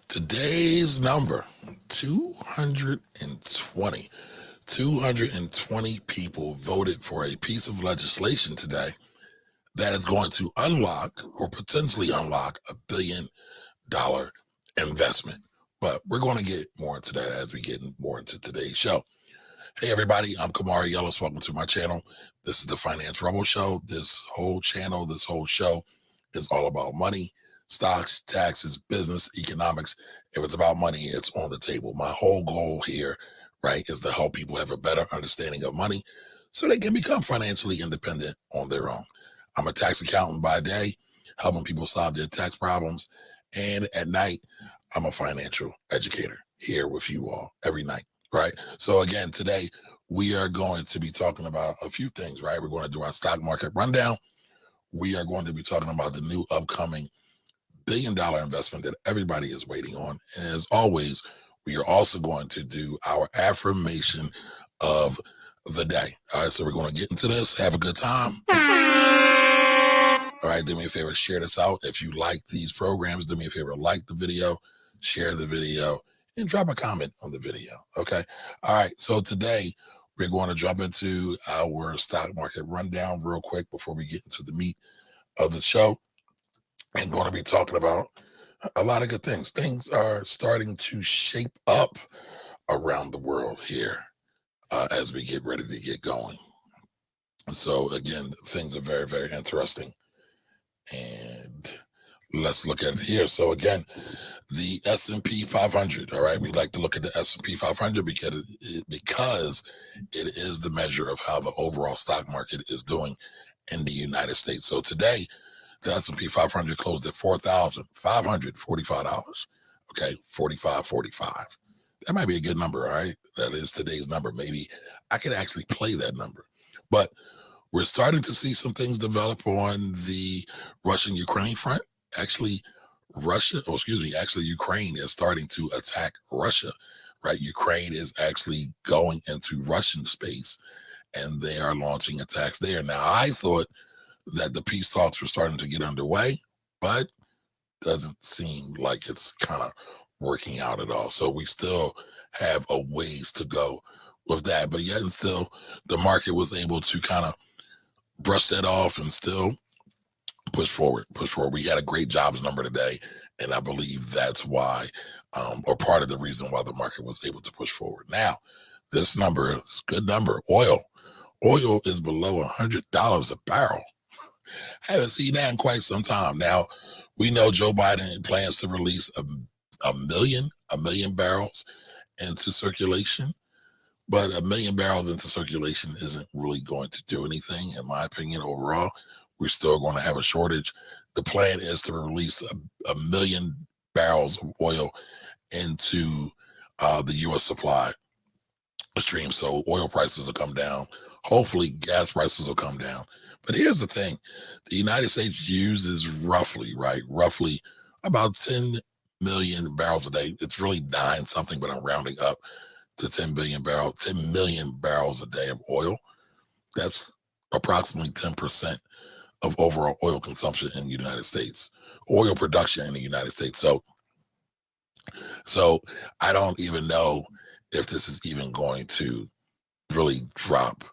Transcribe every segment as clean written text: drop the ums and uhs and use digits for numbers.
Today's number, 220. 220 people voted for a piece of legislation today that is going to unlock or potentially unlock $1 billion investment. But we're going to get more into that as we get more into today's show. Hey, everybody, I'm Kamari Yellis. Welcome to my channel. This is the Finance Rebel Show. This whole channel, this whole show is all about money, stocks, taxes, business, economics. If it's about money, it's on the table. My whole goal here, right, is to help people have a better understanding of money so they can become financially independent on their own. I'm a tax accountant by day, helping people solve their tax problems. And at night, I'm a financial educator here with you all every night, right? So again, today we are going to be talking about a few things, right? We're going to do our stock market rundown. We are going to be talking about the new upcoming billion-dollar investment that everybody is waiting on. And as always, we are also going to do our affirmation of the day. All right, so we're going to get into this. Have a good time. All right, do me a favor, share this out. If you like these programs, do me a favor, like the video, share the video, and drop a comment on the video, okay? All right, so today we're going to jump into our stock market rundown real quick before we get into the meat of the show. And going to be talking about a lot of good things. Things are starting to shape up around the world here as we get ready to get going. So again, things are very, very interesting. And let's look at it here. So again, the S&P 500, all right, we like to look at the S&P 500 because it is the measure of how the overall stock market is doing in the United States. So today, the S&P 500 closed at $4,545. Okay, 45.45. That might be a good number, all right? That is today's number. Maybe I could actually play that number. But we're starting to see some things develop on the Russian-Ukraine front. Actually, Ukraine is starting to attack Russia, right? Ukraine is actually going into Russian space, and they are launching attacks there. Now, I thought that the peace talks were starting to get underway, but doesn't seem like it's kind of working out at all. So we still have a ways to go with that. But yet and still, the market was able to kind of brush that off and still push forward. We had a great jobs number today, and I believe that's why, or part of the reason why the market was able to push forward. Now, this number is a good number. Oil is below $100 a barrel. I haven't seen that in quite some time. Now, we know Joe Biden plans to release a million barrels into circulation, but a million barrels into circulation isn't really going to do anything, in my opinion, overall. We're still going to have a shortage. The plan is to release a million barrels of oil into the U.S. supply stream. So oil prices will come down. Hopefully gas prices will come down. But here's the thing. The United States uses roughly about 10 million barrels a day. It's really 9 something, but I'm rounding up to 10 million barrels a day of oil. That's approximately 10% of overall oil consumption in the United States, oil production in the United States. So I don't even know if this is even going to really drop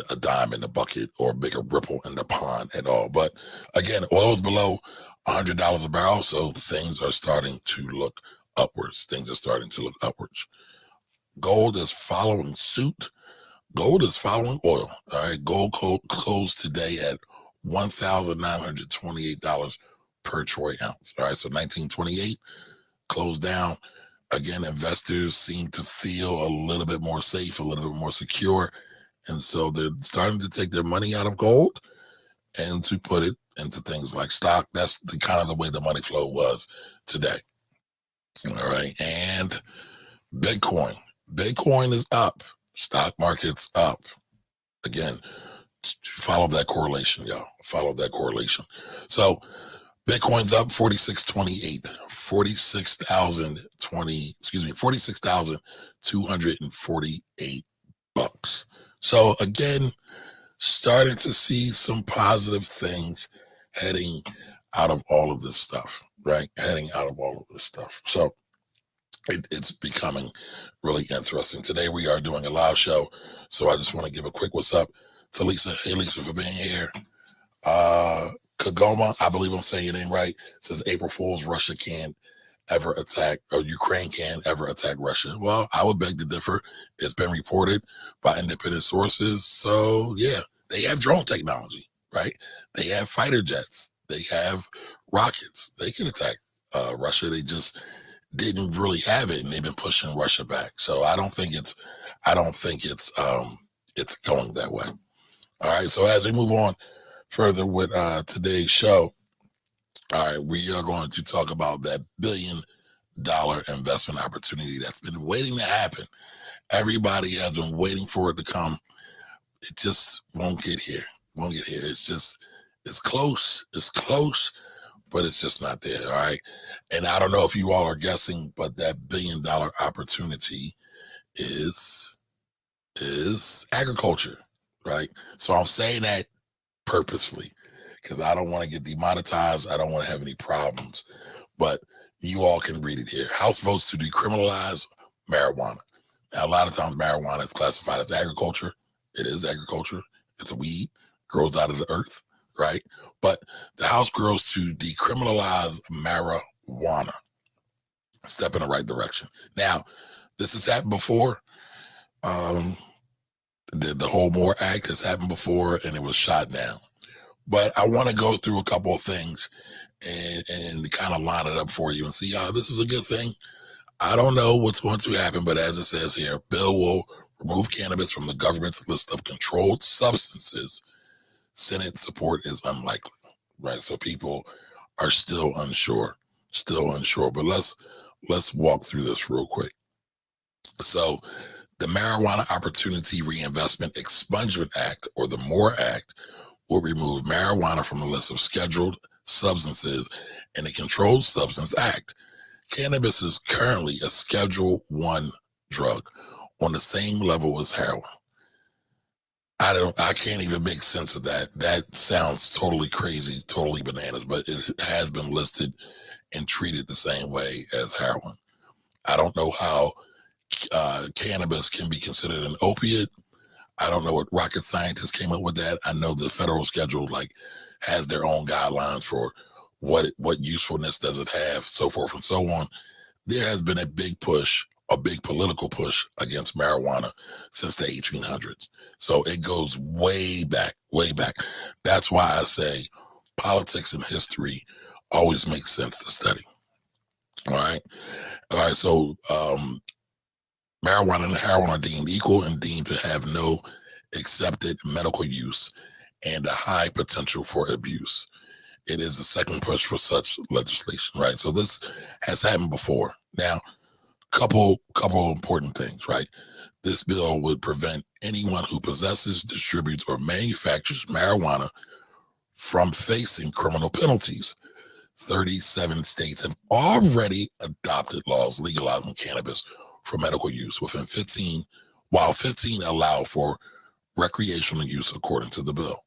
a dime in the bucket or make a ripple in the pond at all. But again, oil is below $100 a barrel, so things are starting to look upwards. Gold is following suit. Gold is following oil. All right, gold closed today at $1,928 per troy ounce. All right, so 1928 closed down. Again, investors seem to feel a little bit more safe, a little bit more secure. And so they're starting to take their money out of gold and to put it into things like stock. That's the kind of the way the money flow was today. All right. And Bitcoin is up. Stock market's up. Again, follow that correlation, y'all. Follow that correlation. So Bitcoin's up 46,248 bucks. So again, starting to see some positive things heading out of all of this stuff, right? Heading out of all of this stuff. So it's becoming really interesting. Today we are doing a live show, so I just want to give a quick what's up to Lisa. Hey Lisa, for being here. Kagoma, I believe I'm saying your name right, says April Fool's, Russia can't ever attack, or Ukraine can't ever attack Russia. Well, I would beg to differ. It's been reported by independent sources. So yeah, they have drone technology, right? They have fighter jets. They have rockets. They can attack Russia. They just didn't really have it, and they've been pushing Russia back. So I don't think it's going that way. All right. So as we move on further with today's show, all right, we are going to talk about that $1 billion investment opportunity that's been waiting to happen. Everybody has been waiting for it to come. It just won't get here. It's close. It's close, but it's just not there. All right. And I don't know if you all are guessing, but that $1 billion opportunity is agriculture, right? So I'm saying that purposefully because I don't want to get demonetized. I don't want to have any problems, but you all can read it here. House votes to decriminalize marijuana. Now, a lot of times marijuana is classified as agriculture. It is agriculture. It's a weed, grows out of the earth, right? But the House grows to decriminalize marijuana. Step in the right direction. Now, this has happened before. The whole MORE Act has happened before, and it was shot down. But I want to go through a couple of things and kind of line it up for you and see how this is a good thing. I don't know what's going to happen, but as it says here, bill will remove cannabis from the government's list of controlled substances. Senate support is unlikely, right? So people are still unsure. But let's walk through this real quick. So the Marijuana Opportunity Reinvestment Expungement Act, or the MORE Act, will remove marijuana from the list of scheduled substances in the Controlled Substance Act. Cannabis is currently a Schedule I drug on the same level as heroin. I can't even make sense of that. That sounds totally crazy, totally bananas, but it has been listed and treated the same way as heroin. I don't know how cannabis can be considered an opiate. I don't know what rocket scientists came up with that. I know the federal schedule has their own guidelines for what usefulness does it have, so forth and so on. There has been a big political push against marijuana since the 1800s. So it goes way back, way back. That's why I say politics and history always makes sense to study. All right. So marijuana and heroin are deemed equal and deemed to have no accepted medical use and a high potential for abuse. It is the second push for such legislation, right? So this has happened before. Now, couple important things, right? This bill would prevent anyone who possesses, distributes, or manufactures marijuana from facing criminal penalties. 37 states have already adopted laws legalizing cannabis for medical use within 15, while 15 allow for recreational use according to the bill,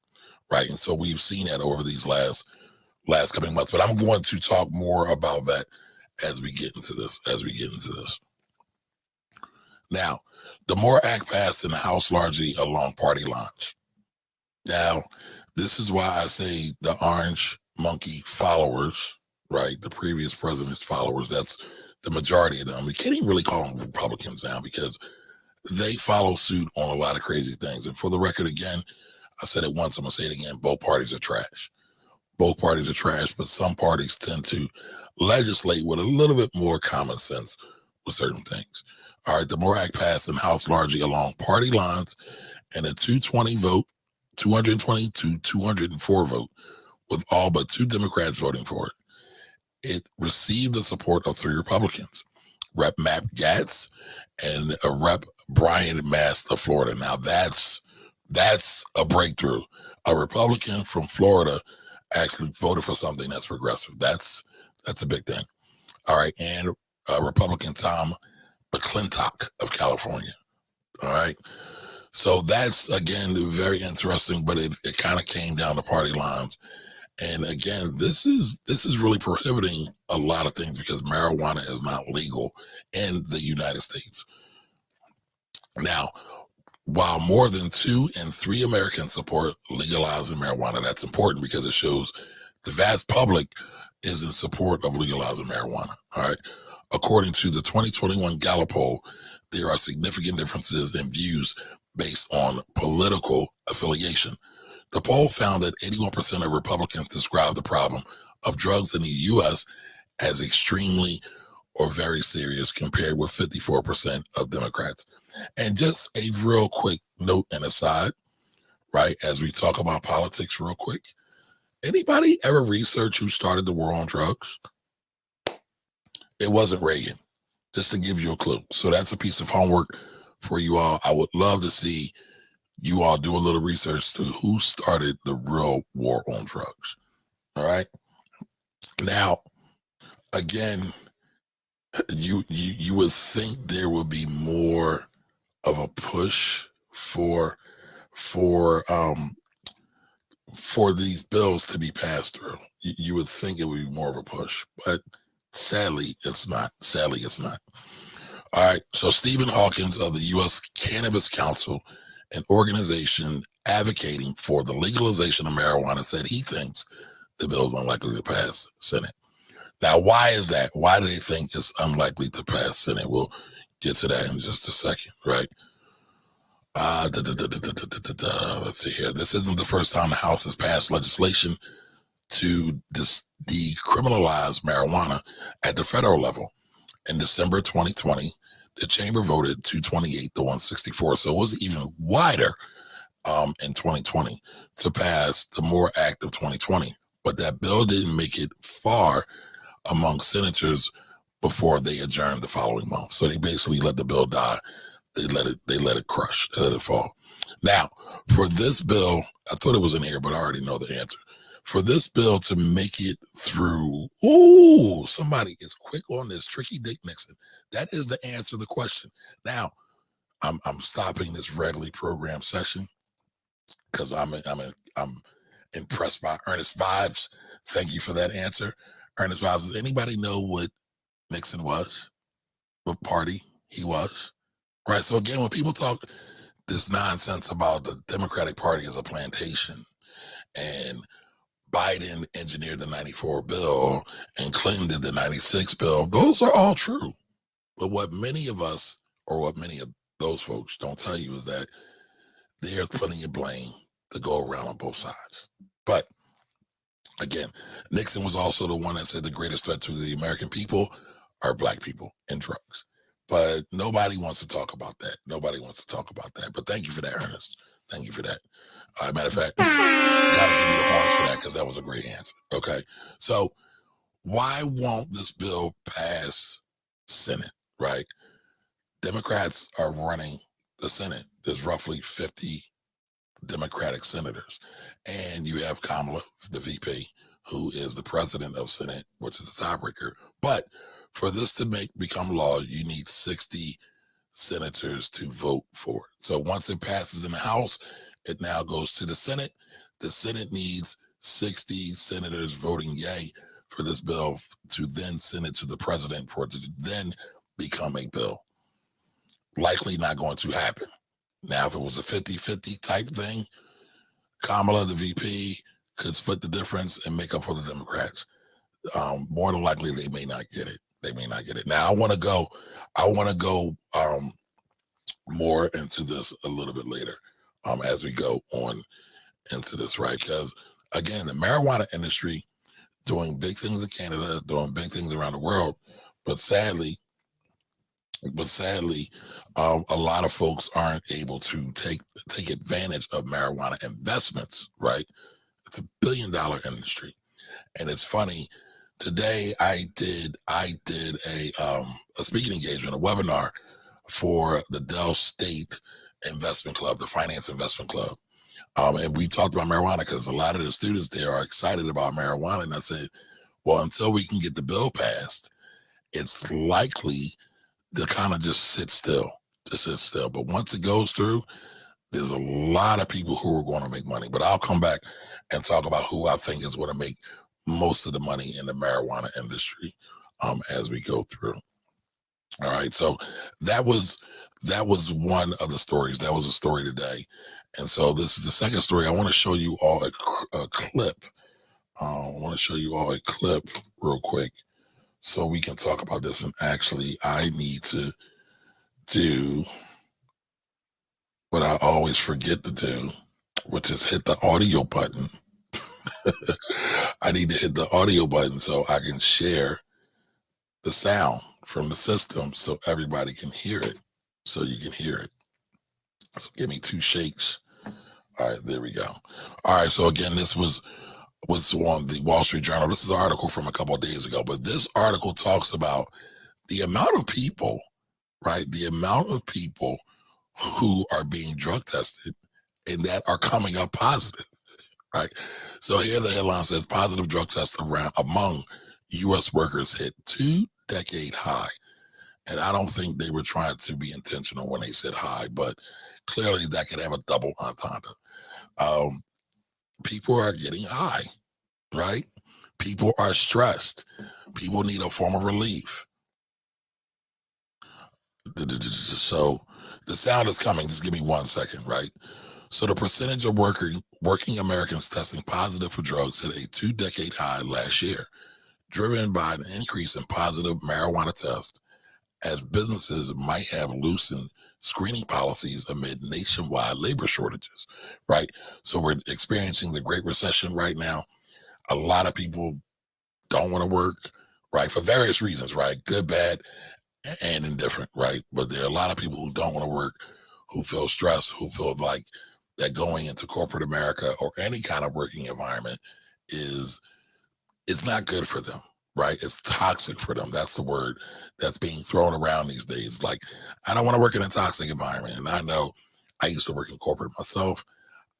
right? And so we've seen that over these last coming months, but I'm going to talk more about that as we get into this. Now, the MORE Act passed in the House largely along party lines. Now, this is why I say the orange monkey followers, right? The previous president's followers, that's the majority of them. We can't even really call them Republicans now because they follow suit on a lot of crazy things. And for the record, again, I said it once, I'm going to say it again, both parties are trash. Both parties are trash, but some parties tend to legislate with a little bit more common sense with certain things. All right, the MORE Act passed in the House largely along party lines and a 220 vote, 220 to 204 vote, with all but 2 Democrats voting for it. It received the support of 3 Republicans, Rep. Matt Gaetz and Rep. Brian Mast of Florida. Now that's a breakthrough. A Republican from Florida actually voted for something that's progressive. That's a big thing. All right, and Republican Tom McClintock of California. All right. So that's, again, very interesting, but it kind of came down to party lines. And again, this is really prohibiting a lot of things because marijuana is not legal in the United States. Now, while more than 2 in 3 Americans support legalizing marijuana, that's important because it shows the vast public is in support of legalizing marijuana. All right. According to the 2021 Gallup poll, there are significant differences in views based on political affiliation. The poll found that 81% of Republicans describe the problem of drugs in the U.S. as extremely or very serious, compared with 54% of Democrats. And just a real quick note and aside, right, as we talk about politics real quick, anybody ever research who started the war on drugs? It wasn't Reagan, just to give you a clue. So that's a piece of homework for you all. I would love to see you all do a little research to who started the real war on drugs. All right. Now, again, you would think there would be more of a push for these bills to be passed through. You would think it would be more of a push, but sadly, it's not. All right. So Stephen Hawkins of the U.S. Cannabis Council, an organization advocating for the legalization of marijuana, said he thinks the bill is unlikely to pass Senate. Now, why is that? Why do they think it's unlikely to pass Senate? We'll get to that in just a second, right? Let's see here. This isn't the first time the House has passed legislation to decriminalize marijuana at the federal level. In December 2020, the chamber voted 228 to 164, so it was even wider in 2020 to pass the MORE Act of 2020. But that bill didn't make it far among senators before they adjourned the following month. So they basically let the bill die. They let it crush. They let it fall. Now, for this bill, I thought it was in here, but I already know the answer. For this bill to make it through, ooh, somebody is quick on this. Tricky Dick Nixon. That is the answer to the question. Now, I'm stopping this regularly programmed session because I'm impressed by Ernest Vibes. Thank you for that answer. Ernest Vibes, does anybody know what Nixon was? What party he was? Right. So again, when people talk this nonsense about the Democratic Party as a plantation and Biden engineered the 94 bill and Clinton did the 96 bill, those are all true. But what many of us, or what many of those folks don't tell you, is that there's plenty of blame to go around on both sides. But again, Nixon was also the one that said the greatest threat to the American people are black people and drugs. But nobody wants to talk about that. But thank you for that, Ernest. Thank you for that. Matter of fact, gotta give you the horns for that because that was a great answer. Okay. So why won't this bill pass Senate, right? Democrats are running the Senate. There's roughly 50 Democratic senators. And you have Kamala, the VP, who is the president of Senate, which is a tiebreaker. But for this to become law, you need 60 senators to vote for it. So once it passes in the House, it now goes to the Senate. The Senate needs 60 senators voting yay for this bill to then send it to the president for it to then become a bill. Likely not going to happen. Now, if it was a 50-50 type thing, Kamala, the VP, could split the difference and make up for the Democrats. More than likely, they may not get it. Now, I want to go more into this a little bit later as we go on into this, right? Because, again, the marijuana industry doing big things in Canada, doing big things around the world, but sadly, a lot of folks aren't able to take advantage of marijuana investments, right? It's $1 billion industry. And it's funny, today I did a speaking engagement, a webinar for the Dell State Investment Club, the Finance Investment Club. And we talked about marijuana because a lot of the students there are excited about marijuana. And I said, well, until we can get the bill passed, it's likely to kind of just sit still. But once it goes through, There's a lot of people who are going to make money, but I'll come back and talk about who I think is going to make most of the money in the marijuana industry as we go through. All right, so that was one of the stories. That was a story today, and so this is the second story. I want to show you all a clip. I want to show you all a clip real quick so we can talk about this. And actually, I need to do what I always forget to do, which is hit the audio button. I need to hit the audio button so I can share the sound from the system so everybody can hear it. So you can hear it. So give me 2 shakes. All right, there we go. All right, so again, this was on the Wall Street Journal. This is an article from a couple of days ago, but this article talks about the amount of people, right? The amount of people who are being drug tested and that are coming up positive, right? So here the headline says positive drug tests among U.S. workers hit 2-decade high. And I don't think they were trying to be intentional when they said high, but clearly that could have a double entendre. People are getting high, right? People are stressed. People need a form of relief. So the sound is coming. Just give me 1 second, right? So the percentage of working Americans testing positive for drugs hit a 2-decade high last year, driven by an increase in positive marijuana tests as businesses might have loosened screening policies amid nationwide labor shortages, right? So we're experiencing the Great Recession right now. A lot of people don't want to work, right? For various reasons, right? Good, bad, and indifferent, right? But there are a lot of people who don't want to work, who feel stressed, who feel like that going into corporate America or any kind of working environment is not good for them, right? It's toxic for them. That's the word that's being thrown around these days. Like, I don't want to work in a toxic environment. And I know I used to work in corporate myself.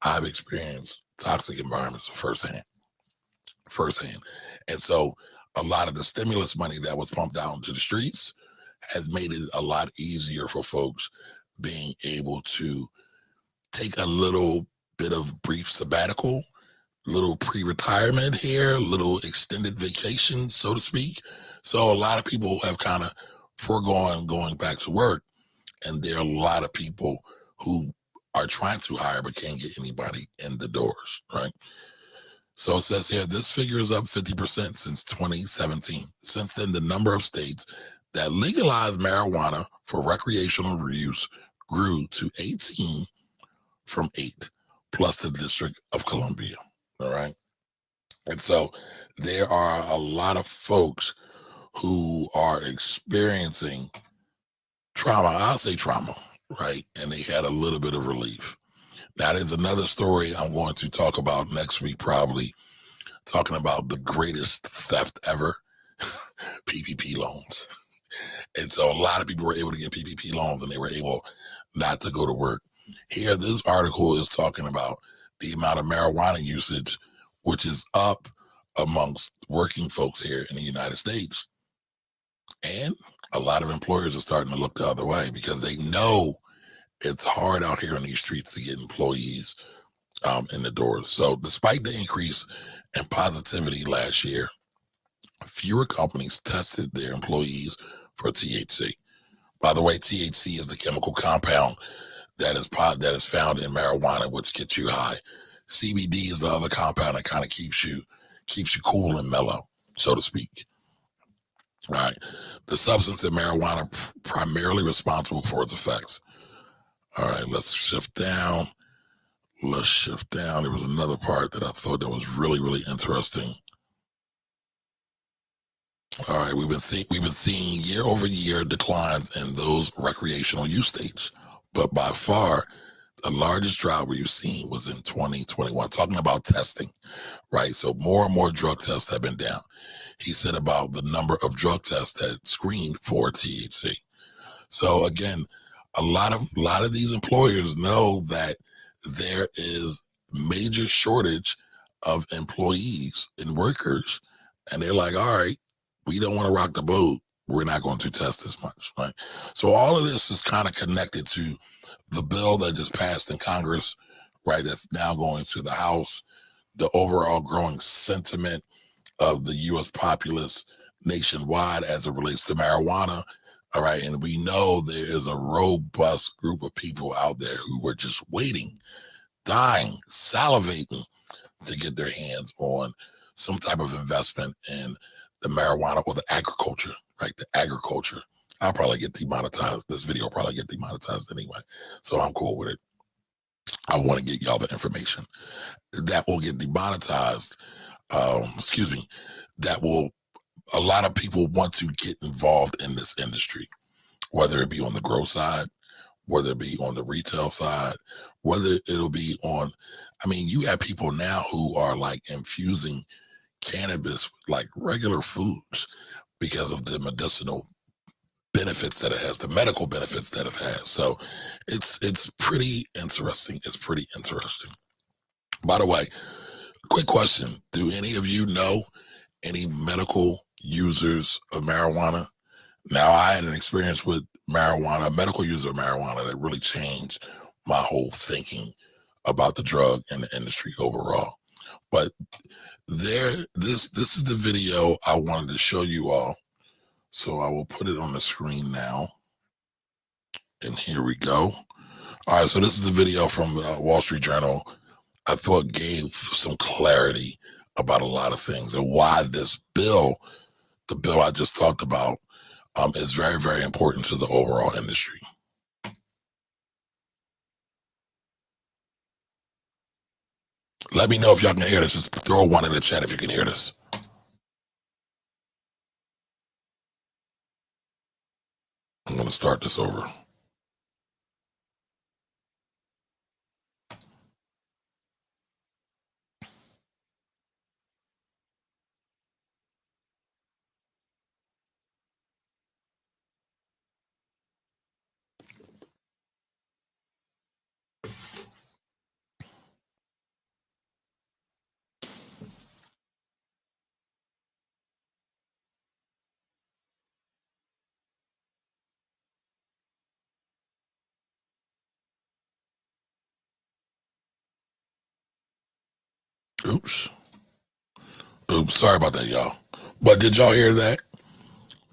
I've experienced toxic environments firsthand. And so a lot of the stimulus money that was pumped out into the streets has made it a lot easier for folks being able to take a little bit of brief sabbatical, little pre-retirement here, little extended vacation, so to speak. So a lot of people have kind of foregone going back to work, and there are a lot of people who are trying to hire but can't get anybody in the doors, right? So it says here, this figure is up 50% since 2017. Since then, the number of states that legalized marijuana for recreational use grew to 18 from 8, plus the District of Columbia. All right. And so there are a lot of folks who are experiencing trauma. I'll say trauma, right? And they had a little bit of relief. Now, there's another story I'm going to talk about next week, probably talking about the greatest theft ever, PPP loans. And so a lot of people were able to get PPP loans and they were able not to go to work. Here, this article is talking about the amount of marijuana usage, which is up amongst working folks here in the United States. And a lot of employers are starting to look the other way because they know it's hard out here on these streets to get employees in the doors. So despite the increase in positivity last year, fewer companies tested their employees for THC. By the way, THC is the chemical compound that is found in marijuana, which gets you high. CBD is the other compound that kind of keeps you cool and mellow, so to speak. All right. The substance in marijuana primarily responsible for its effects. All right, let's shift down. There was another part that I thought that was really, really interesting. All right, we've been seeing year over year declines in those recreational use states, but by far the largest drop we've seen was in 2021. Talking about testing, right? So more and more drug tests have been down. He said about the number of drug tests that screened for THC. So again, a lot of these employers know that there is major shortage of employees and workers, and they're like, all right, we don't want to rock the boat. We're not going to test as much, right? So all of this is kind of connected to the bill that just passed in Congress, right, that's now going to the House, the overall growing sentiment of the U.S. populace nationwide as it relates to marijuana. All right. And we know there is a robust group of people out there who were just waiting, dying, salivating to get their hands on some type of investment in the marijuana or the agriculture, right? The agriculture. I'll probably get demonetized. This video will probably get demonetized anyway. So I'm cool with it. I want to get y'all the information that will get demonetized. Excuse me. That will, a lot of people want to get involved in this industry, whether it be on the grow side, whether it be on the retail side, whether it'll be on, I mean, you have people now who are like infusing cannabis with like regular foods because of the medicinal benefits that it has, the medical benefits that it has. So it's pretty interesting. It's pretty interesting. By the way, quick question. Do any of you know any medical users of marijuana? Now, I had an experience with marijuana, a medical user of marijuana, that really changed my whole thinking about the drug and the industry overall. But this is the video I wanted to show you all. So I will put it on the screen now. And here we go. All right, so this is a video from Wall Street Journal. I thought gave some clarity about a lot of things and why this bill, the bill I just talked about, is very, very important to the overall industry. Let me know if y'all can hear this. Just throw one in the chat if you can hear this. I'm going to start this over. Oops. Sorry about that, y'all. But did y'all hear that?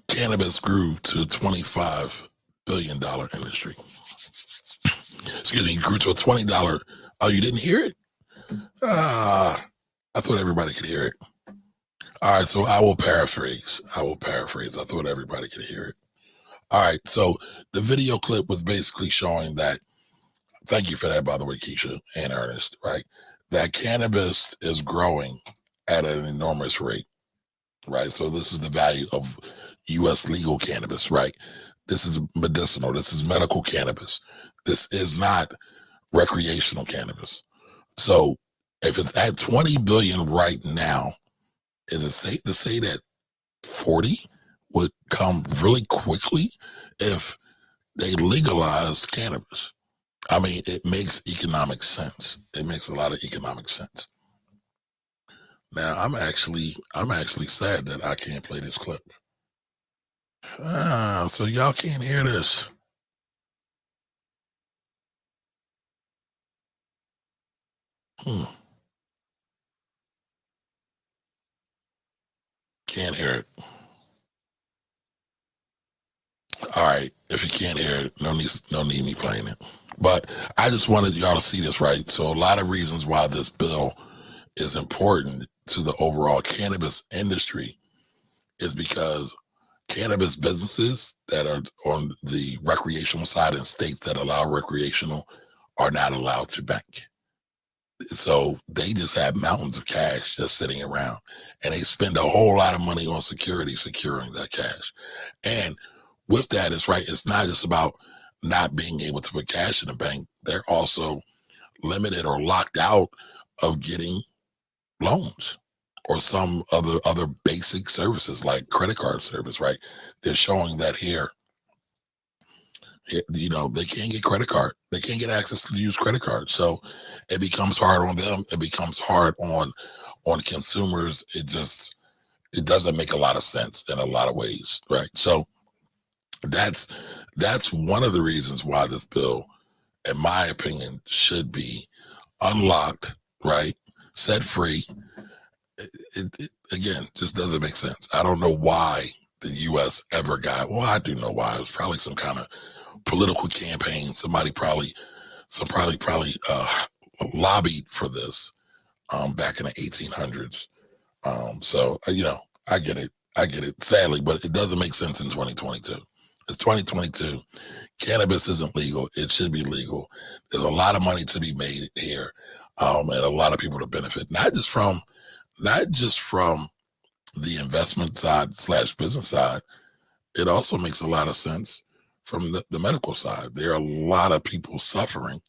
Cannabis grew to $25 billion industry. Excuse me, grew to a $20. Oh, you didn't hear it? I thought everybody could hear it. All right, so I will paraphrase. I thought everybody could hear it. All right, so the video clip was basically showing that, thank you for that, by the way, Keisha and Ernest, right? That cannabis is growing at an enormous rate, right? So this is the value of U.S. legal cannabis, right? This is medicinal. This is medical cannabis. This is not recreational cannabis. So if it's at 20 billion right now, is it safe to say that 40 would come really quickly if they legalize cannabis? I mean, it makes economic sense. It makes a lot of economic sense. Now, I'm actually sad that I can't play this clip. So y'all can't hear this. Can't hear it. All right, if you can't hear it, no need me playing it. But I just wanted y'all to see this, right? So a lot of reasons why this bill is important to the overall cannabis industry is because cannabis businesses that are on the recreational side in states that allow recreational are not allowed to bank. So they just have mountains of cash just sitting around, and they spend a whole lot of money on security, securing that cash. And with that, it's right. It's not just about not being able to put cash in the bank. They're also limited or locked out of getting loans or some other basic services like credit card service, right? They're showing that here. You know, they can't get credit card. They can't get access to use credit cards. So it becomes hard on them. It becomes hard on consumers. It doesn't make a lot of sense in a lot of ways, right? So that's one of the reasons why this bill in my opinion, should be unlocked, right? Set free. It again just doesn't make sense. I don't know why the U.S. ever got. Well, I do know why. It was probably some kind of political campaign. Somebody probably lobbied for this back in the 1800s. So I get it. I get it. Sadly, but it doesn't make sense in 2022. It's 2022. Cannabis isn't legal. It should be legal. There's a lot of money to be made here, and a lot of people to benefit, not just from the investment side / business side. It also makes a lot of sense from the medical side. There are a lot of people suffering,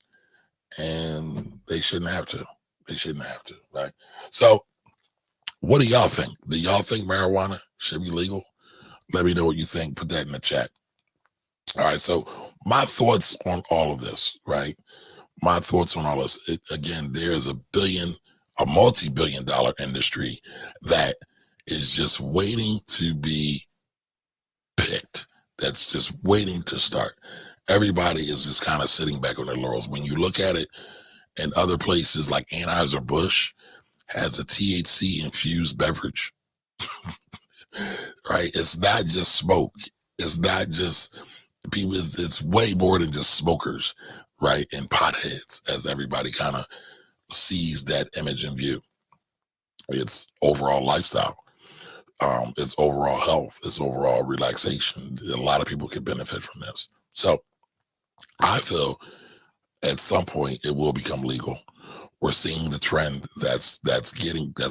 and they shouldn't have to. They shouldn't have to, right? So what do y'all think? Do y'all think marijuana should be legal? Let me know what you think. Put that in the chat. All right. So my thoughts on all of this, right? My thoughts on all this. Again, there's a multi-billion-dollar industry that is just waiting to be picked. That's just waiting to start. Everybody is just kind of sitting back on their laurels. When you look at it in other places like Anheuser-Busch has a THC infused beverage, right? It's not just smoke. It's not just people. It's way more than just smokers, right? And potheads, as everybody kind of sees that image in view. It's overall lifestyle. It's overall health. It's overall relaxation. A lot of people can benefit from this. So I feel at some point it will become legal. We're seeing the trend that's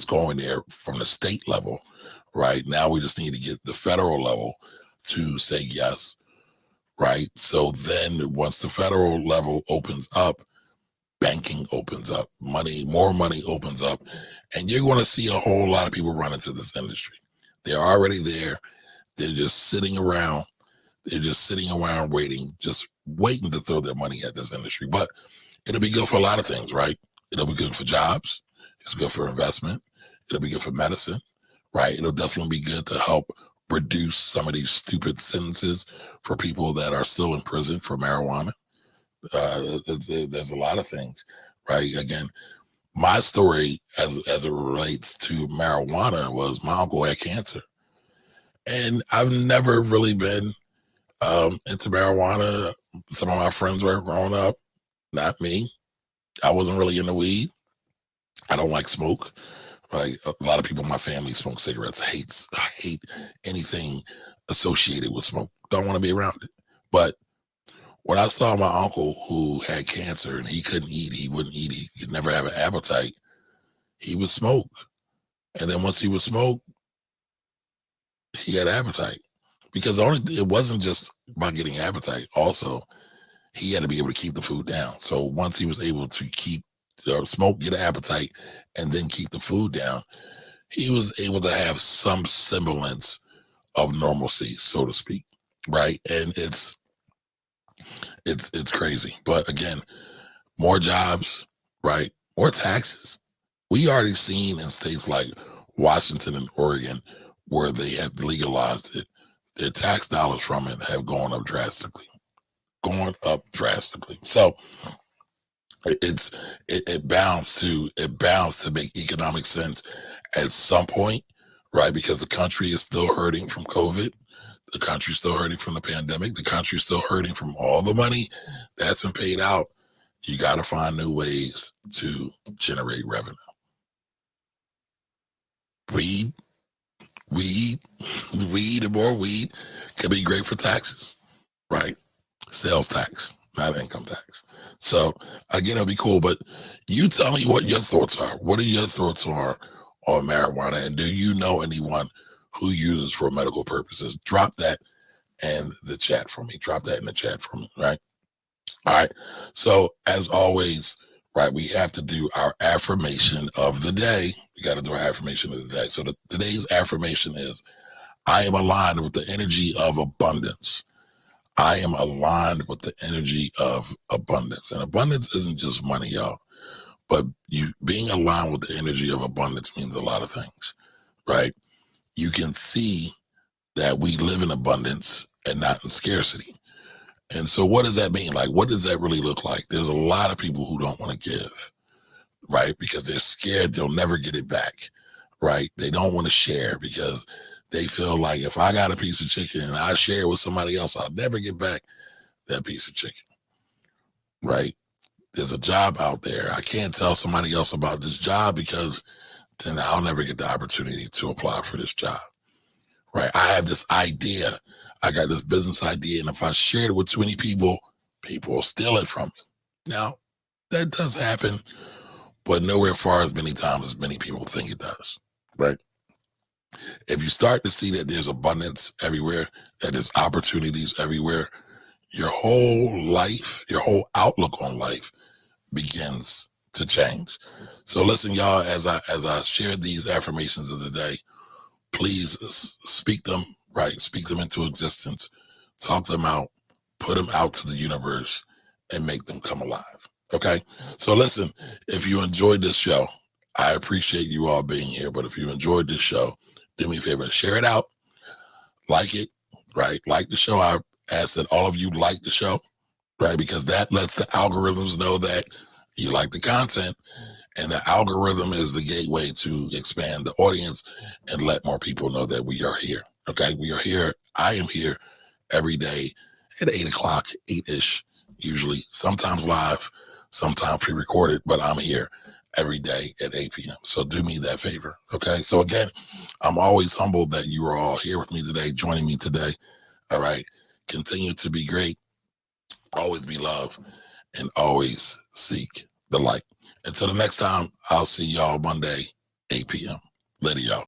going there from the state level. Right now, we just need to get the federal level to say yes. Right. So then once the federal level opens up, banking opens up, more money opens up, and you're going to see a whole lot of people run into this industry. They're already there. They're just sitting around. They're just sitting around waiting to throw their money at this industry. But it'll be good for a lot of things, right? It'll be good for jobs. It's good for investment. It'll be good for medicine, right? It'll definitely be good to help reduce some of these stupid sentences for people that are still in prison for marijuana. There's a lot of things, right? Again, my story as it relates to marijuana was my uncle had cancer, and I've never really been into marijuana. Some of my friends were growing up, not me. I wasn't really into weed. I don't like smoke. Like a lot of people in my family smoke cigarettes. I hate anything associated with smoke. Don't want to be around it. But when I saw my uncle who had cancer and he couldn't eat, he wouldn't eat, he could never have an appetite, he would smoke. And then once he would smoke, he had appetite. Because it wasn't just about getting appetite. Also, he had to be able to keep the food down. So once he was able to keep smoke, get an appetite, and then keep the food down, he was able to have some semblance of normalcy, so to speak, right? And it's crazy. But again, more jobs, right? More taxes. We already seen in states like Washington and Oregon where they have legalized it, their tax dollars from it have gone up drastically. So it bounds to make economic sense at some point, right? Because the country is still hurting from COVID. The country's still hurting from the pandemic. The country's still hurting from all the money that's been paid out. You got to find new ways to generate revenue. Weed, and more weed can be great for taxes, right? Sales tax, not income tax. So again, it'll be cool. But you tell me what your thoughts are. What are your thoughts on marijuana? And do you know anyone who uses for medical purposes? Drop that in the chat for me. Right? All right. So as always, right, we have to do our affirmation of the day. We got to do our affirmation of the day. So today's affirmation is, I am aligned with the energy of abundance. I am aligned with the energy of abundance. And abundance isn't just money, y'all. But you being aligned with the energy of abundance means a lot of things, right? You can see that we live in abundance and not in scarcity. And so what does that mean? Like, what does that really look like? There's a lot of people who don't want to give, right? Because they're scared they'll never get it back, right? They don't want to share because they feel like if I got a piece of chicken and I share it with somebody else, I'll never get back that piece of chicken, right? There's a job out there. I can't tell somebody else about this job because then I'll never get the opportunity to apply for this job, right? I have this idea. I got this business idea, and if I share it with too many people, people will steal it from me. Now, that does happen, but nowhere far as many times as many people think it does, right? If you start to see that there's abundance everywhere, that there's opportunities everywhere, your whole life, your whole outlook on life begins to change. So listen, y'all, as I share these affirmations of the day, please speak them, right? Speak them into existence, talk them out, put them out to the universe, and make them come alive. Okay. So listen, if you enjoyed this show, I appreciate you all being here. But if you enjoyed this show, do me a favor, share it out, like it, right? Like the show. I ask that all of you like the show, right? Because that lets the algorithms know that you like the content, and the algorithm is the gateway to expand the audience and let more people know that we are here. Okay, we are here. I am here every day at 8 o'clock, 8-ish, usually, sometimes live, sometimes pre-recorded, but I'm here every day at 8 p.m. So do me that favor. Okay, so again, I'm always humbled that you are all here with me today, joining me today. All right, continue to be great, always be loved, and always seek the light. Until the next time, I'll see y'all Monday, 8 p.m. Later, y'all.